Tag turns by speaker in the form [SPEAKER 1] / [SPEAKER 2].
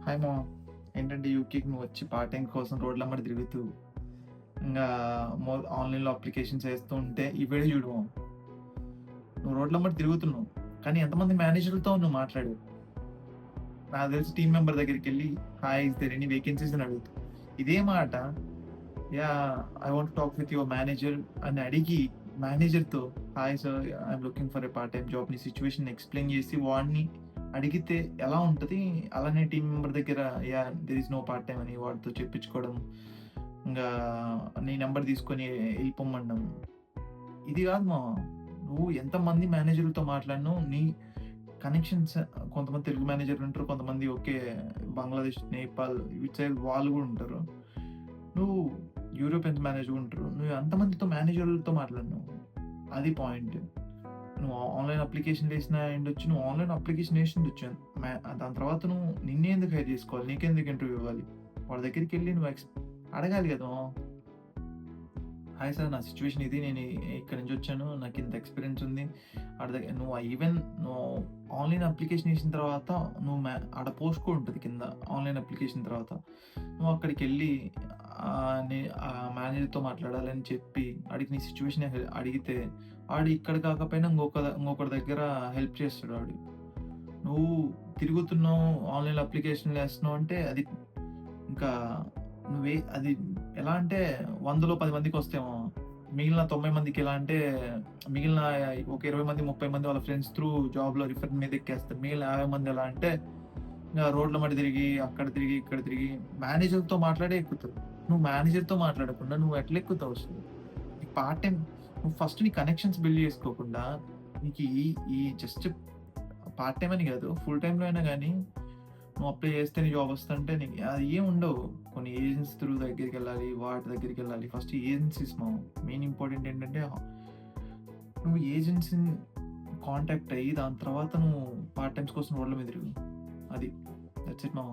[SPEAKER 1] Hi మామ. ఏంటంటే యూకేకి నువ్వు వచ్చి పార్ట్ టైం కోసం రోడ్లమ్మట తిరుగుతూ, ఇంగా ఆన్‌లైన్‌లో అప్లికేషన్స్ ఏస్తూ ఉంటే ఈ వీడియో చూడు మామ. నువ్వు రోడ్లమ్మట తిరుగుతున్నావు. కానీ ఎంతమంది మేనేజర్‌లతో నువ్వు మాట్లాడావు? నాకు తెలిసి టీమ్ మెంబర్ దగ్గరికెళ్ళి hi is there any vacancies అని అడుగుతావు. ఇదే మాట I want to talk with your manager అని అడిగి మేనేజర్‌తో hi sir I'm looking for a part time job నీ సిట్యుయేషన్ ఎక్స్‌ప్లెయిన్ చేసి వాడిని అడిగితే ఎలా ఉంటది? అలానే టీమ్ మెంబర్ దగ్గర there is no part time అని వాడితో చెప్పించుకోవడం. ఇంగా నీ నంబర్ తీసుకొని ఎళ్ళిపోమనడం. ఇది కాదు మామ. నువ్వు ఎంతమంది మేనేజర్‌లతో మాట్లాడినావు. నీ కనెక్షన్స్ కొంతమంది తెలుగు మేనేజర్‌లుంటారు. కొంతమంది బంగ్లాదేశ్, నేపాల్ ఇటు సైడ్ వాళ్ళు గూడా ఉంటారు. నువ్వు యూరోపియన్స్ మేనేజర్ ఉంటారు. నువ్వు ఎంతమందితో మేనేజర్‌లతో మాట్లాడినావు? అది పాయింట్. నువ్వు ఆన్‌లైన్ అప్లికేషన్‌లు ఏసినా అయ్యుండొచ్చు. నువ్వు ఆన్‌లైన్ అప్లికేషన్ ఏసుండొచ్చు. దాని తర్వాత నువ్వు నిన్నే ఎందుకు హైర్ జేసుకోవాలి? నీకెందుకు ఇంటర్వ్యూ ఇవ్వాలి? వాడి దగ్గరికెళ్ళి నువ్వు అడగాలి గదా! హాయ్ సార్ నా సిట్యుయేషన్ ఇది. నేను ఇక్కడి నుంచొచ్చాను. నాకింత ఎక్స్‌పీరియన్స్ ఉంది. నువ్వు నువ్వు ఆన్‌లైన్ అప్లికేషన్ ఏసిన తర్వాత నువ్వు ఆడ పోస్ట్ కూడా ఉంటది కింద. ఆన్‌లైన్ అప్లికేషన్ తర్వాత. నువ్వు అక్కడికెళ్ళి మేనేజర్‌తో మాట్లాడాలని చెప్పి ఆడికి నీ సిట్యుయేషన్ అడిగితే ఆడు ఇక్కడ కాకపోయినా ఇంకొకడి దగ్గర హెల్ప్ చేస్తాడు ఆడు. నువ్వు తిరుగుతున్నావు, ఆన్‌లైన్‌లో అప్లికేషన్‌లు ఏస్తున్నావు అంటే అది ఇంకా అది ఎలా అంటే 100లో 10 మందికొస్తేమో, మిగిలిన 90 మందికి ఎలా అంటే, మిగిలిన ఒక 20 మంది, 30 మంది వాళ్ళ ఫ్రెండ్స్ త్రూ జాబ్‌లో రిఫర్ మీద ఎక్కేస్తారు. మిగిలిన 50 మంది ఎలా అంటే, ఇంగ రోడ్ల మధ్య తిరిగి, అక్కడ తిరిగి, ఇక్కడ తిరిగి మేనేజర్‌తో మాట్లాడే ఎక్కుతారు. నువ్వు మేనేజర్‌తో మాట్లాడకుండా నువ్వు ఎట్లా ఎక్కుతావు అసలు? నీకు పార్ట్ టైమ్ నువ్వు ఫస్ట్ నీ కనెక్షన్స్ బిల్డ్ చేసుకోకుండా, నీకు ఈ ఈ జస్ట్ పార్ట్ టైమ్ అని కాదు, ఫుల్ టైమ్‌లో అయినా గానీ నువ్వు అప్లై చేస్తేనే జాబ్ వస్తదంటే నీకు అది ఏం ఉండవు. కొన్ని ఏజెన్సీ త్రూ దగ్గరికెళ్ళాలి, వాటి దగ్గరికెళ్ళాలి. ఫస్ట్ ఏజెన్సీస్ మెయిన్ ఇంపార్టెంట్ ఏంటంటే, నువ్వు ఏజెన్సీని కాంటాక్ట్ అయ్యి, దాని తర్వాత నువ్వు పార్ట్ టైమ్స్ కోసం రోడ్ల మీద తిరుగు. అది. దట్స్ ఇట్ మామ.